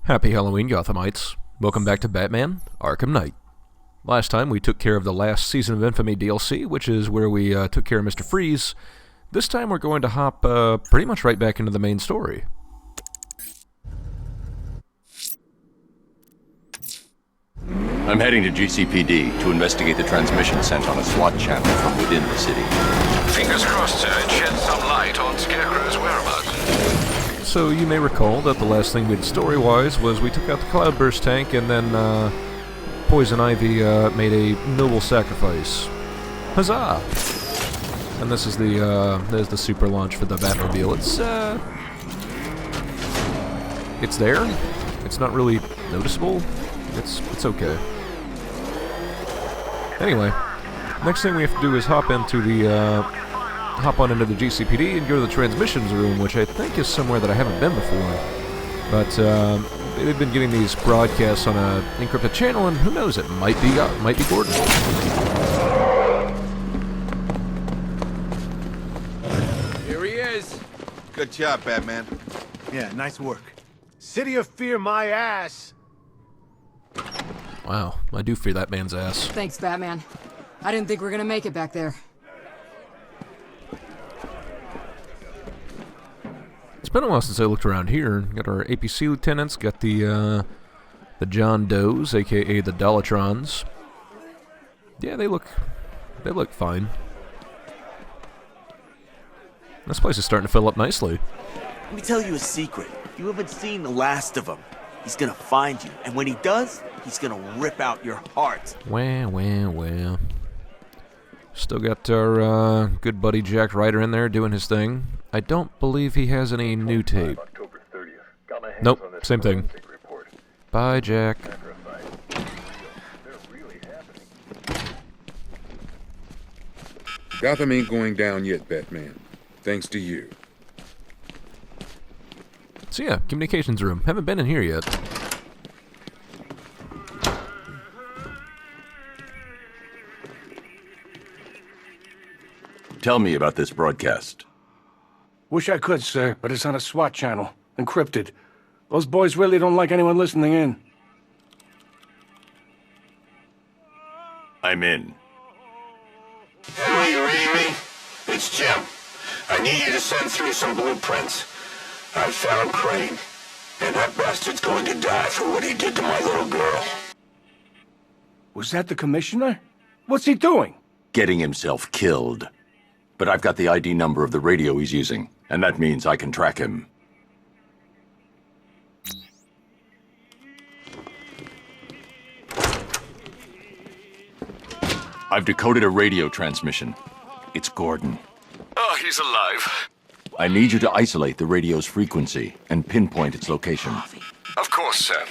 Happy Halloween, Gothamites. Welcome back to Batman: Arkham Knight. Last time we took care of the last Season of Infamy DLC, which is where we took care of Mr. Freeze. This time we're going to hop pretty much right back into the main story. I'm heading to GCPD to investigate the transmission sent on a SWAT channel from within the city. Fingers crossed, sir, it sheds some light on Scarecrow's whereabouts. So you may recall that the last thing we did story-wise was we took out the Cloudburst tank and then Poison Ivy made a noble sacrifice. Huzzah! And this is there's the super launch for the Batmobile. It's there. It's not really noticeable. It's okay. Anyway, next thing we have to do is hop on into the GCPD and go to the transmissions room, which I think is somewhere that I haven't been before. But they've been getting these broadcasts on an encrypted channel, and who knows, it might be Gordon. Here he is. Good job, Batman. Yeah, nice work. City of Fear my ass. Wow, I do fear that man's ass. Thanks, Batman. I didn't think we were gonna make it back there. It's been a while since I looked around here. Got our APC lieutenants, got the John Does, aka the Dolatrons. Yeah, they look fine. This place is starting to fill up nicely. Let me tell you a secret. You haven't seen the last of him. He's gonna find you, and when he does, he's gonna rip out your heart. Well. Still got our good buddy Jack Ryder in there doing his thing. I don't believe he has any new tape. Nope, same thing. Bye, Jack. Gotham ain't going down yet, Batman. Thanks to you. So yeah, communications room. Haven't been in here yet. Tell me about this broadcast. Wish I could, sir, but it's on a SWAT channel. Encrypted. Those boys really don't like anyone listening in. I'm in. Are you reading me? It's Jim. I need you to send through some blueprints. I found Crane, and that bastard's going to die for what he did to my little girl. Was that the commissioner? What's he doing? Getting himself killed. But I've got the ID number of the radio he's using, and that means I can track him. I've decoded a radio transmission. It's Gordon. Oh, he's alive. I need you to isolate the radio's frequency and pinpoint its location. Of course, sir.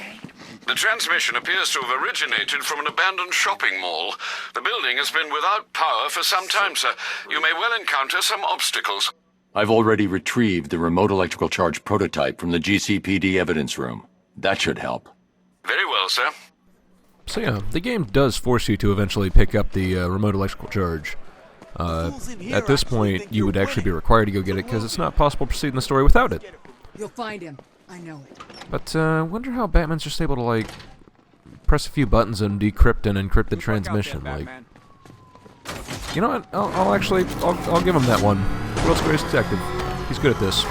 The transmission appears to have originated from an abandoned shopping mall. The building has been without power for some time, sir. You may well encounter some obstacles. I've already retrieved the remote electrical charge prototype from the GCPD evidence room. That should help. Very well, sir. So yeah, the game does force you to eventually pick up the remote electrical charge. At this point, you would actually be required to go get it because it's not possible to proceed in the story without it. You'll find him. I know it. But wonder how Batman's just able to like press a few buttons and decrypt an encrypted transmission. Like, you know what? I'll give him that one. World's Greatest Detective. He's good at this.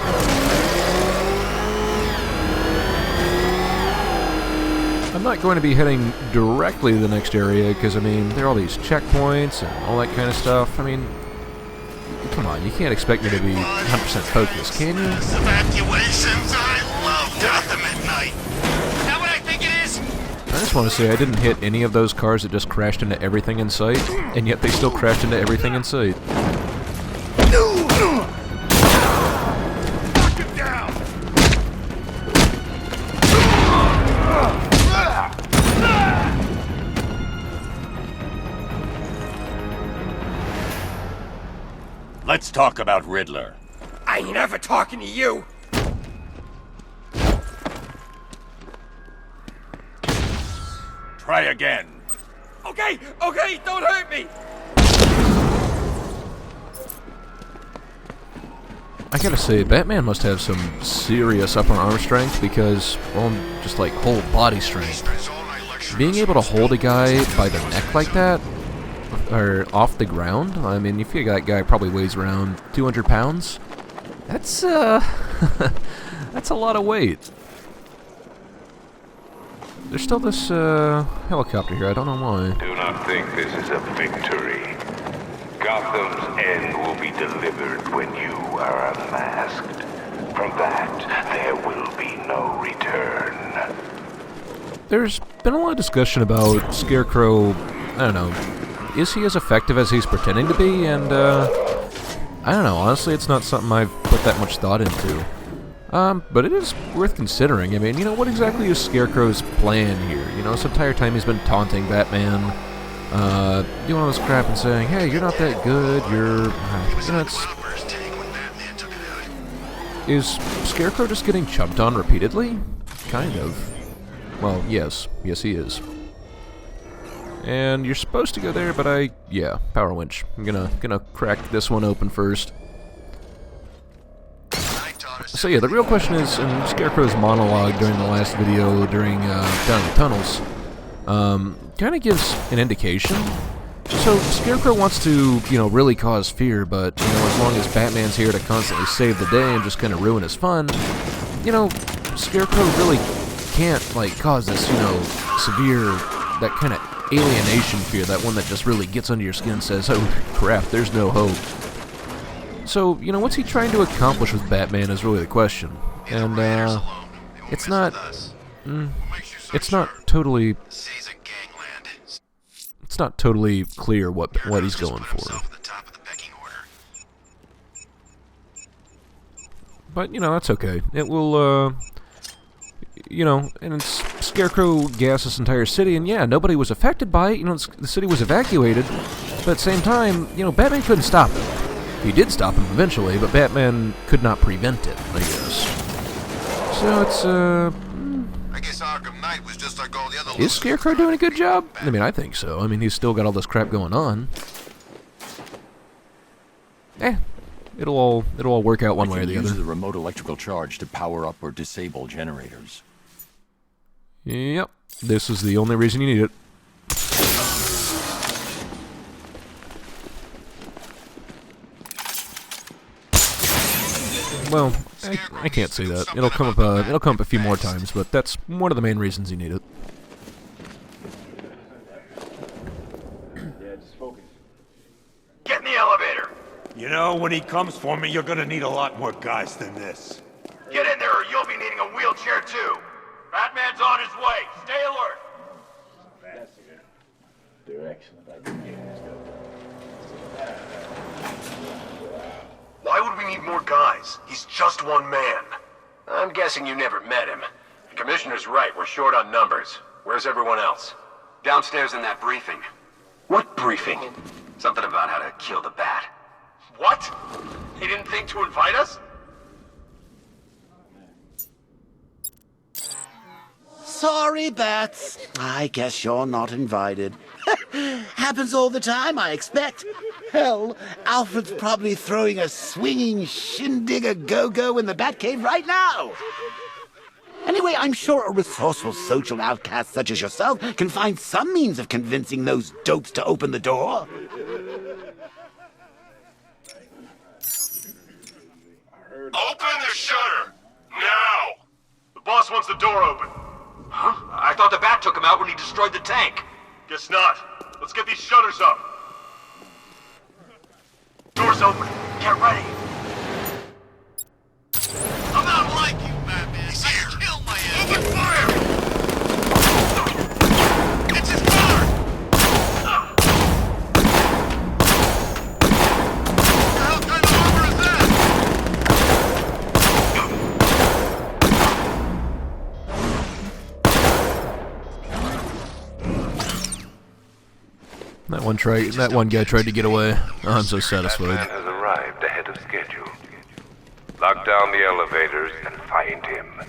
I'm not going to be heading directly to the next area because, I mean, there are all these checkpoints and all that kind of stuff. I mean, come on, you can't expect me to be 100% focused, can you? Evacuations, I love Gotham at night. Is that what I think it is? I just want to say I didn't hit any of those cars that just crashed into everything in sight, and yet they still crashed into everything in sight. Knock him down! Let's talk about Riddler. I ain't ever talking to you. Try again. Okay, don't hurt me. I gotta say, Batman must have some serious upper arm strength because, well, just like whole body strength. Being able to hold a guy by the neck like that, or off the ground, I mean, you figure that guy probably weighs around 200 pounds. That's, that's a lot of weight. There's still this, helicopter here, I don't know why. Do not think this is a victory. Gotham's end will be delivered when you are unmasked. From that, there will be no return. There's been a lot of discussion about Scarecrow, I don't know, is he as effective as he's pretending to be? And, I don't know, honestly, it's not something I've put that much thought into. But it is worth considering. I mean, you know, what exactly is Scarecrow's plan here? You know, this entire time he's been taunting Batman, doing all this crap and saying, hey, you're not that good, you're, you know, it's... Is Scarecrow just getting chumped on repeatedly? Kind of. Well, yes. Yes, he is. And you're supposed to go there, but yeah, power winch. I'm gonna crack this one open first. So yeah, the real question is, in Scarecrow's monologue during the last video, during, down in the tunnels, kind of gives an indication. So, Scarecrow wants to, you know, really cause fear, but, you know, as long as Batman's here to constantly save the day and just kind of ruin his fun, you know, Scarecrow really can't, like, cause this, you know, severe, that kind of alienation fear, that one that just really gets under your skin and says, oh, crap, there's no hope. So, you know, what's he trying to accomplish with Batman is really the question. And, it's not totally... It's not totally clear what he's going for. But, you know, that's okay. It will, you know, and Scarecrow gassed this entire city, and yeah, nobody was affected by it. You know, the city was evacuated, but at the same time, you know, Batman couldn't stop it. He did stop him eventually, but Batman could not prevent it, I guess. So it's, I guess Arkham Knight was just like all the other... Is Scarecrow doing a good job? I mean, I think so. I mean, he's still got all this crap going on. It'll all work out one way or the other. Use the remote electrical charge to power up or disable generators. Yep, this is the only reason you need it. Well, I can't say that. It'll come up a few more times, but that's one of the main reasons you need it. Get in the elevator! You know, when he comes for me, you're gonna need a lot more guys than this. Get in there or you'll be needing a wheelchair too! Batman's on his way! Stay alert! They're excellent. Why would we need more guys? He's just one man. I'm guessing you never met him. The Commissioner's right, we're short on numbers. Where's everyone else? Downstairs in that briefing. What briefing? Something about how to kill the Bat. What? He didn't think to invite us? Sorry, Bats. I guess you're not invited. Happens all the time, I expect. Hell, Alfred's probably throwing a swinging shindig a go-go in the Batcave right now. Anyway, I'm sure a resourceful social outcast such as yourself can find some means of convincing those dopes to open the door. Open the shutter! Now! The boss wants the door open. Huh? I thought the Bat took him out when he destroyed the tank. Guess not. Let's get these shutters up. Door's open. Get ready. I'm not like you, Batman. He's here. Kill my ass. Open fire! It's his car! What the hell kind of armor is that? That one guy tried to get away. Oh, I'm so satisfied. Batman has arrived ahead of schedule. Lock down the elevators and find him.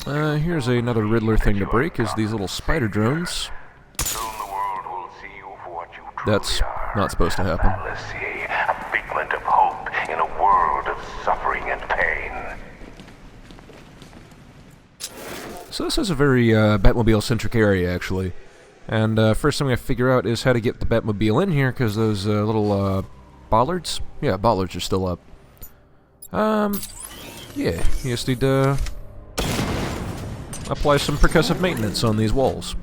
Here's another Riddler thing to break, is these little spider drones. That's not supposed to happen. A figment of hope in a world of suffering and pain. So this is a very Batmobile-centric area, actually. And first thing we have to figure out is how to get the Batmobile in here, because those little bollards? Yeah, bollards are still up. Yeah, you just need to apply some percussive maintenance on these walls.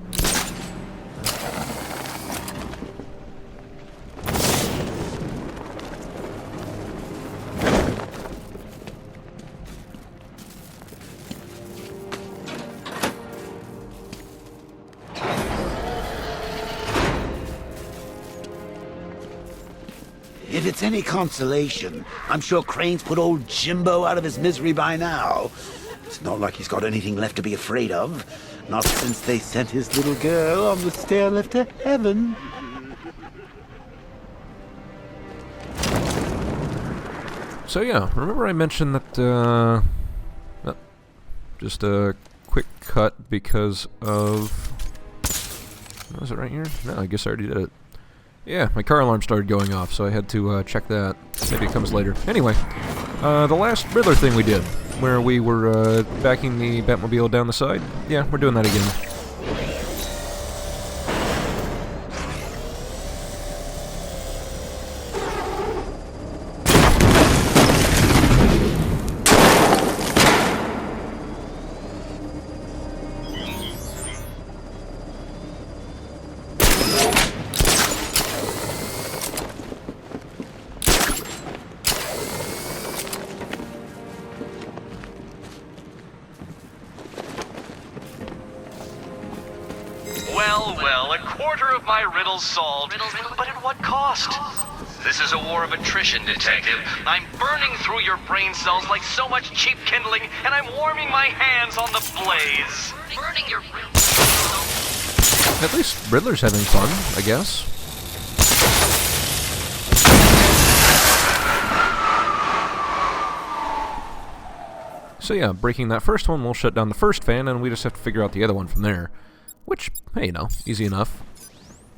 If it's any consolation, I'm sure Crane's put old Jimbo out of his misery by now. It's not like he's got anything left to be afraid of. Not since they sent his little girl on the stair lift to heaven. So yeah, remember I mentioned that, just a quick cut because of... Was it right here? No, I guess I already did it. Yeah, my car alarm started going off, so I had to check that. Maybe it comes later. Anyway, the last Riddler thing we did, where we were backing the Batmobile down the side. Yeah, we're doing that again. Well, a quarter of my riddles solved, but at what cost? This is a war of attrition, Detective. I'm burning through your brain cells like so much cheap kindling, and I'm warming my hands on the blaze. Burning your... At least Riddler's having fun, I guess. So yeah, breaking that first one will shut down the first fan, and we just have to figure out the other one from there. Which, hey, you know, easy enough.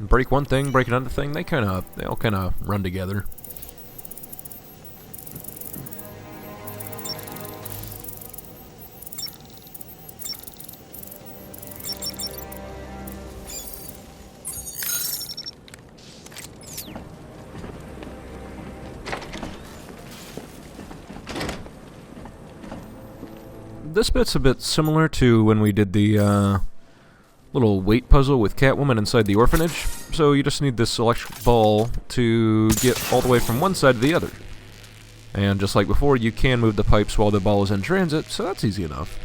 Break one thing, break another thing, they all kind of run together. This bit's a bit similar to when we did the, little weight puzzle with Catwoman inside the orphanage. So you just need this electric ball to get all the way from one side to the other. And just like before, you can move the pipes while the ball is in transit, so that's easy enough.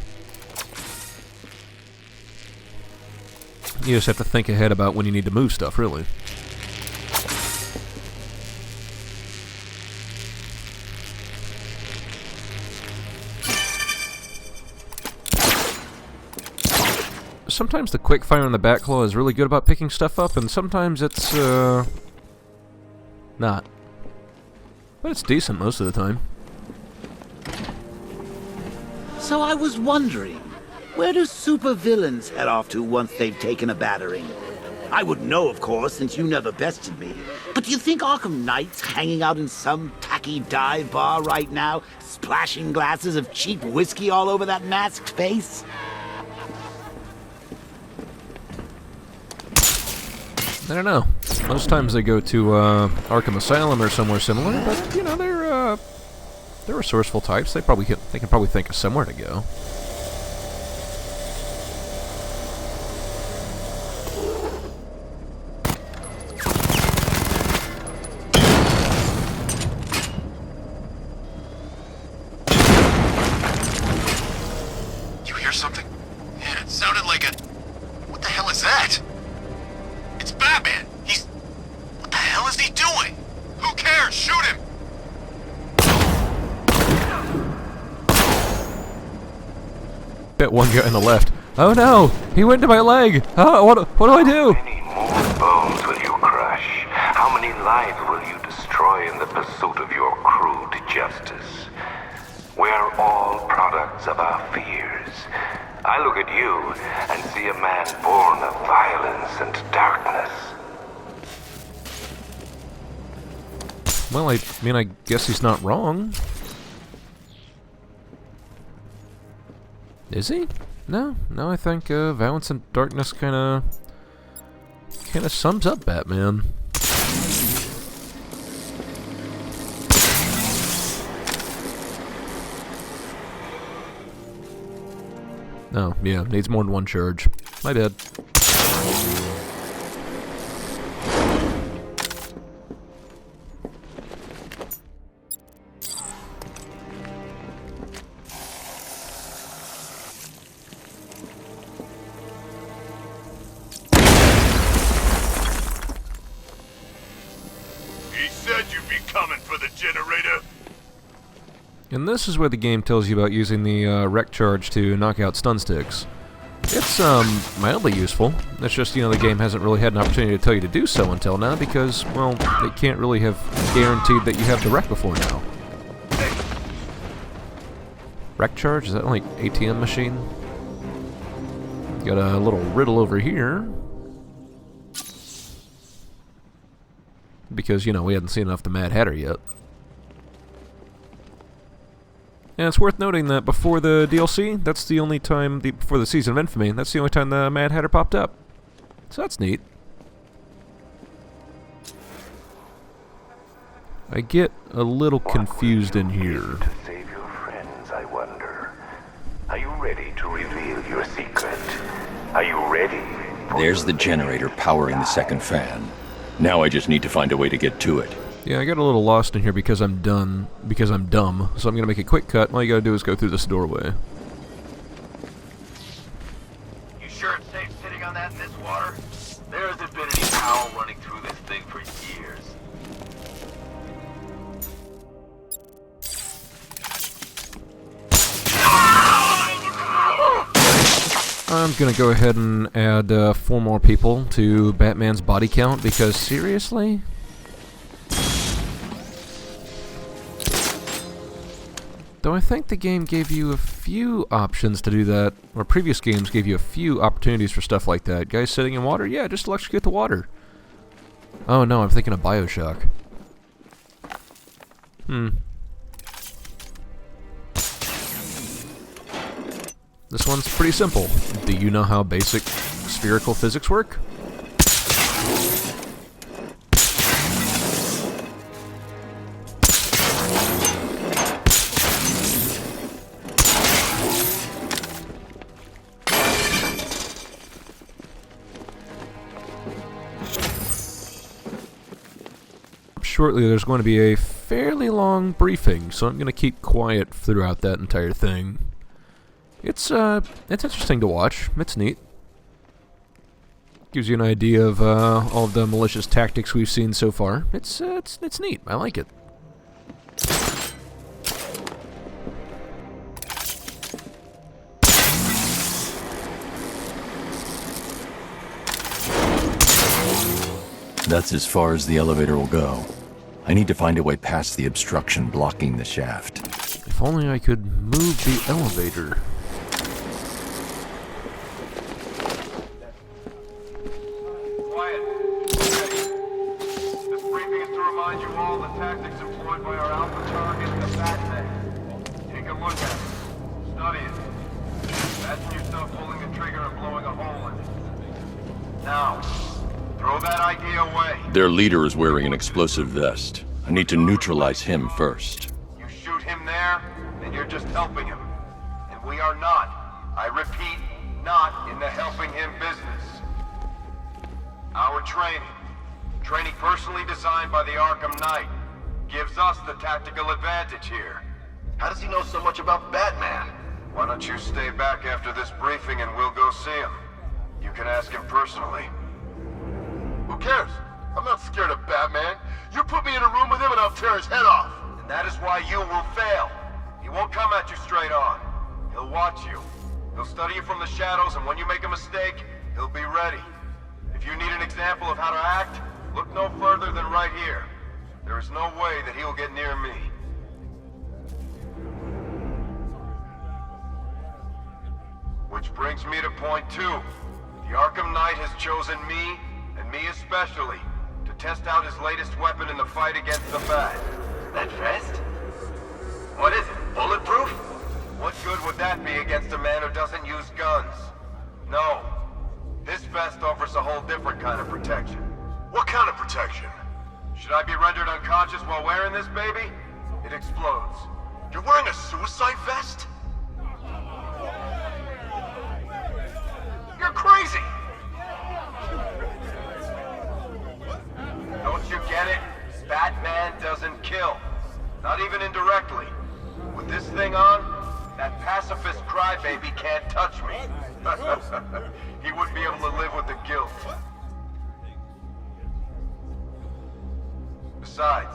You just have to think ahead about when you need to move stuff, really. Sometimes the quick fire on the back claw is really good about picking stuff up, and sometimes it's, not. But it's decent most of the time. So I was wondering, where do supervillains head off to once they've taken a battering? I wouldn't know, of course, since you never bested me. But do you think Arkham Knight's hanging out in some tacky dive bar right now, splashing glasses of cheap whiskey all over that masked face? I don't know. Most times they go to Arkham Asylum or somewhere similar, but you know they're resourceful types. They can probably think of somewhere to go. You hear something? Yeah, it sounded like a... What the hell is that? It's Batman! What the hell is he doing? Who cares? Shoot him! Bet one guy on the left. Oh no! He went to my leg! Oh, what do I do? How many more bones will you crush? How many lives will you destroy in the pursuit of your crude justice? We're all products of our fears. I look at you and see a man born of violence and darkness. Well, I mean, I guess he's not wrong. Is he? No, I think violence and darkness kind of sums up Batman. Oh, yeah, needs more than one charge. My bad. He said you'd be coming for the generator. And this is where the game tells you about using the wreck charge to knock out stun sticks. It's mildly useful. It's just, the game hasn't really had an opportunity to tell you to do so until now because, well, they can't really have guaranteed that you have the wreck before now. Wreck charge? Is that like ATM machine? Got a little riddle over here. Because, we hadn't seen enough of the Mad Hatter yet. And it's worth noting that before the DLC, that's the only time, before the Season of Infamy, that's the only time the Mad Hatter popped up. So that's neat. I get a little confused in here. To save your friends, I wonder. Are you ready to reveal your secret? Are you ready? There's the generator powering the second fan. Now I just need to find a way to get to it. Yeah, I got a little lost in here because I'm dumb, so I'm gonna make a quick cut. All you gotta do is go through this doorway. You sure it's safe sitting on that in this water? There hasn't been any power running through this thing for years. I'm gonna go ahead and add 4 more people to Batman's body count because seriously? Though I think the game gave you a few options to do that, or previous games gave you a few opportunities for stuff like that. Guys sitting in water? Yeah, just electrocute the water. Oh no, I'm thinking of BioShock. This one's pretty simple. Do you know how basic spherical physics work? Shortly there's going to be a fairly long briefing, so I'm going to keep quiet throughout that entire thing. It's interesting to watch. It's neat. Gives you an idea of all of the malicious tactics we've seen so far. It's neat. I like it. That's as far as the elevator will go. I need to find a way past the obstruction blocking the shaft. If only I could move the elevator. Quiet. Ready. This briefing is to remind you all the tactics employed by our alpha target, the Batman. Take a look at it. Study it. Imagine yourself pulling the trigger and blowing a hole in it. Now, throw that idea away. Their leader is wearing an explosive vest. I need to neutralize him first. You shoot him there, then you're just helping him. And we are not, I repeat, not in the helping him business. Our training personally designed by the Arkham Knight, gives us the tactical advantage here. How does he know so much about Batman? Why don't you stay back after this briefing and we'll go see him? You can ask him personally. Who cares? I'm not scared of Batman. You put me in a room with him and I'll tear his head off. And that is why you will fail. He won't come at you straight on. He'll watch you. He'll study you from the shadows, and when you make a mistake, he'll be ready. If you need an example of how to act, look no further than right here. There is no way that he'll get near me. Which brings me to point 2. The Arkham Knight has chosen me, and me especially, to test out his latest weapon in the fight against the Bat. That vest? What is it, bulletproof? What good would that be against a man who doesn't use guns? No. This vest offers a whole different kind of protection. What kind of protection? Should I be rendered unconscious while wearing this baby? It explodes. You're wearing a suicide vest? You're crazy! Don't you get it? Batman doesn't kill. Not even indirectly. With this thing on, that pacifist crybaby can't touch me. He wouldn't be able to live with the guilt. Besides,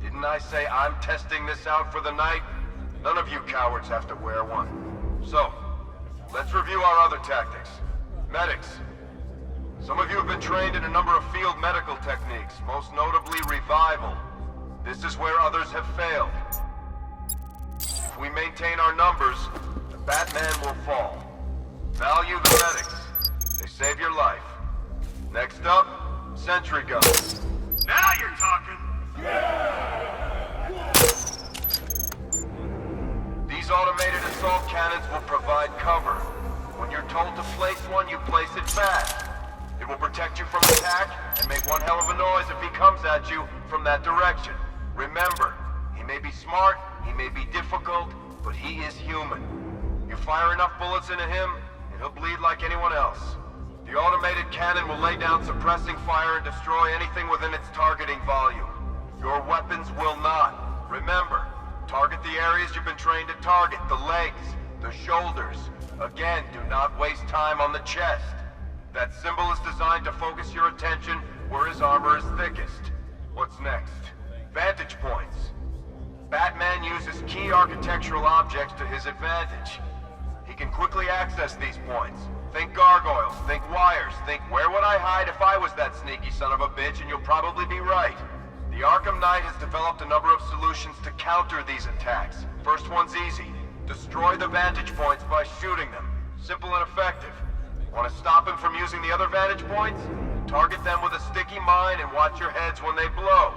didn't I say I'm testing this out for the night? None of you cowards have to wear one. So, let's review our other tactics. Medics. Some of you have been trained in a number of field medical techniques, most notably revival. This is where others have failed. If we maintain our numbers, the Batman will fall. Value the medics. They save your life. Next up, sentry guns. Now you're talking! These automated assault cannons will provide cover. When you're told to place one, you place it fast. It will protect you from attack and make one hell of a noise if he comes at you from that direction. Remember, he may be smart, he may be difficult, but he is human. You fire enough bullets into him, and he'll bleed like anyone else. The automated cannon will lay down suppressing fire and destroy anything within its targeting volume. Your weapons will not. Remember, target the areas you've been trained to target, the legs, the shoulders. Again, do not waste time on the chest. That symbol is designed to focus your attention where his armor is thickest. What's next? Vantage points. Batman uses key architectural objects to his advantage. He can quickly access these points. Think gargoyles, think wires, think where would I hide if I was that sneaky son of a bitch, and you'll probably be right. The Arkham Knight has developed a number of solutions to counter these attacks. First one's easy. Destroy the vantage points by shooting them. Simple and effective. Want to stop him from using the other vantage points? Target them with a sticky mine and watch your heads when they blow.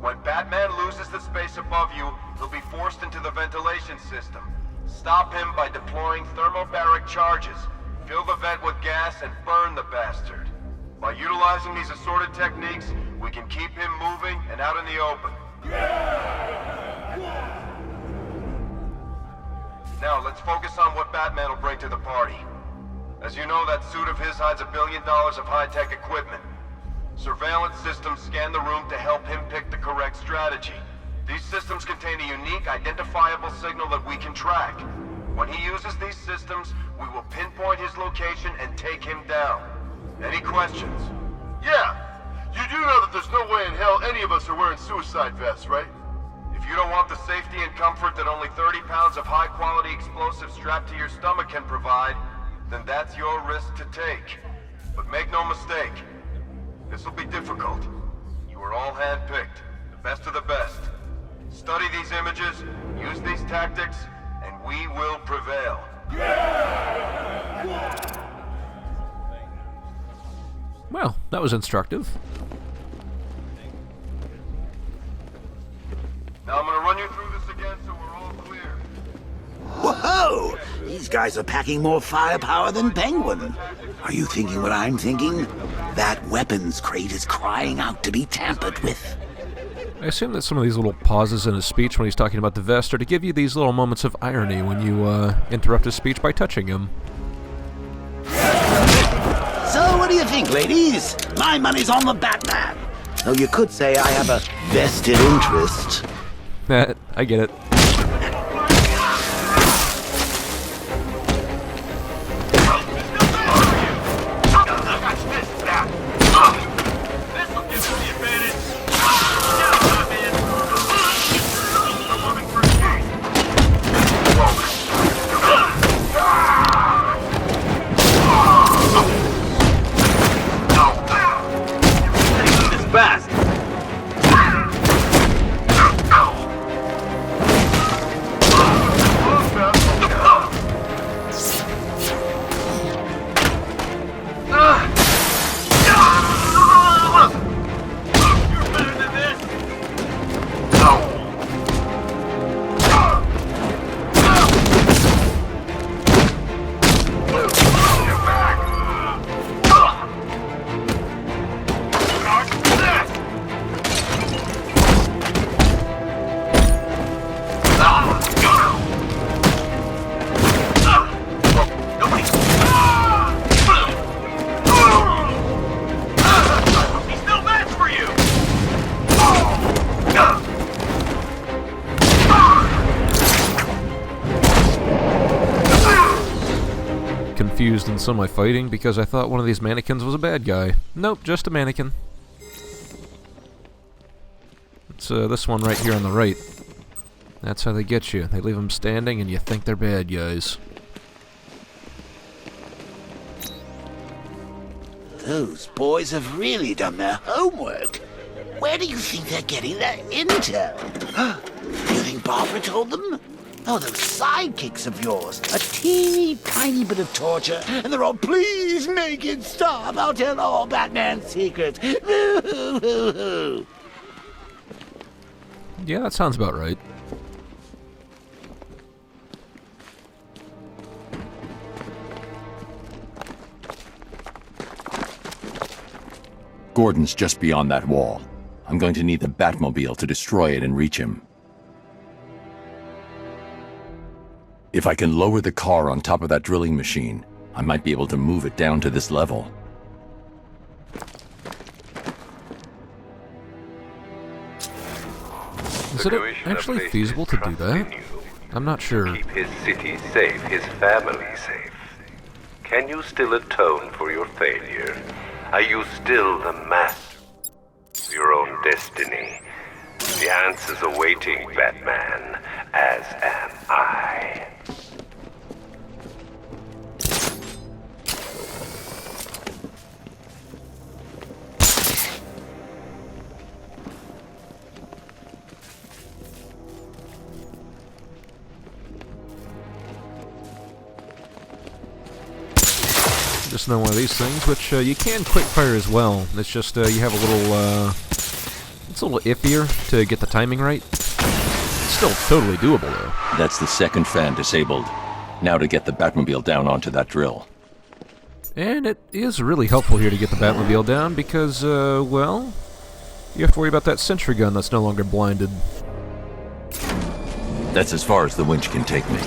When Batman loses the space above you, he'll be forced into the ventilation system. Stop him by deploying thermobaric charges. Fill the vent with gas and burn the bastard. By utilizing these assorted techniques, we can keep him moving and out in the open. Now, let's focus on what Batman will bring to the party. As you know, that suit of his hides $1 billion of high-tech equipment. Surveillance systems scan the room to help him pick the correct strategy. These systems contain a unique, identifiable signal that we can track. When he uses these systems, we will pinpoint his location and take him down. Any questions? Yeah. You do know that there's no way in hell any of us are wearing suicide vests, right? If you don't want the safety and comfort that only 30 pounds of high-quality explosives strapped to your stomach can provide, then that's your risk to take. But make no mistake, this will be difficult. You are all hand-picked, the best of the best. Study these images, use these tactics, and we will prevail. Well, that was instructive. Now I'm gonna run you through this again so we're all clear. Whoa! These guys are packing more firepower than Penguin. Are you thinking what I'm thinking? That weapons crate is crying out to be tampered with. I assume that some of these little pauses in his speech when he's talking about the vest are to give you these little moments of irony when you interrupt his speech by touching him. So what do you think, ladies? My money's on the Batman. Though you could say I have a vested interest. I get it. on my fighting because I thought one of these mannequins was a bad guy. Nope, just a mannequin. It's this one right here on the right. That's how they get you. They leave them standing and you think they're bad guys. Those boys have really done their homework. Where do you think they're getting their intel? You think Barbara told them? Oh, those sidekicks of yours. A teeny tiny bit of torture, and they're all, please make it stop. I'll tell all Batman's secrets. Yeah, that sounds about right. Gordon's just beyond that wall. I'm going to need the Batmobile to destroy it and reach him. If I can lower the car on top of that drilling machine, I might be able to move it down to this level. Is it actually feasible to do that? I'm not sure. Keep his city safe, his family safe. Can you still atone for your failure? Are you still the master of your own destiny? The answer's awaiting, Batman, as am I. Just know one of these things, which you can quick fire as well. It's just you have a little, it's a little iffier to get the timing right. It's still totally doable though. That's the second fan disabled. Now to get the Batmobile down onto that drill. And it is really helpful here to get the Batmobile down because, well, you have to worry about that sentry gun that's no longer blinded. That's as far as the winch can take me.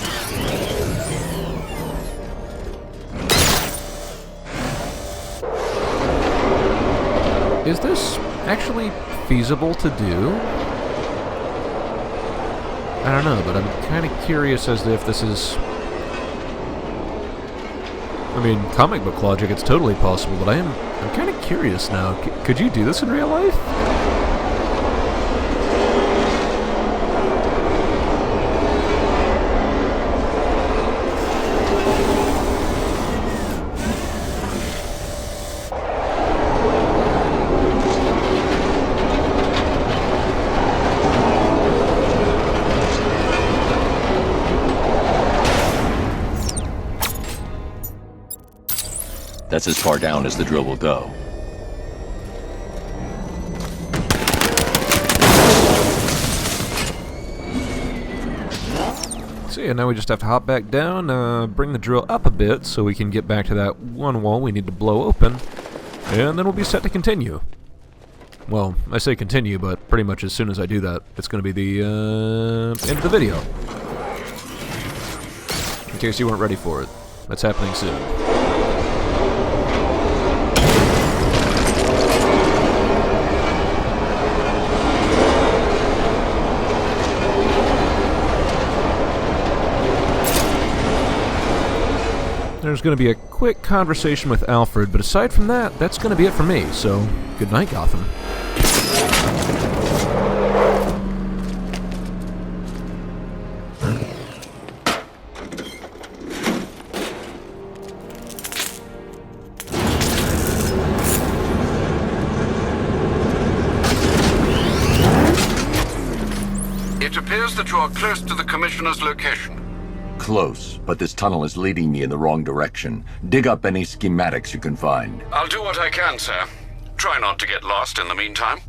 Is this actually feasible to do? I don't know, but I'm kind of curious as to if this is... I mean, comic book logic, it's totally possible, but I'm kind of curious now. Could you do this in real life? That's as far down as the drill will go. So yeah, now we just have to hop back down, bring the drill up a bit so we can get back to that one wall we need to blow open, and then we'll be set to continue. Well, I say continue, but pretty much as soon as I do that, it's going to be the end of the video. In case you weren't ready for it. That's happening soon. There's going to be a quick conversation with Alfred, but aside from that, that's going to be it for me, so good night, Gotham. It appears that you are close to the Commissioner's location. Close, but this tunnel is leading me in the wrong direction. Dig up any schematics you can find. I'll do what I can, sir. Try not to get lost in the meantime.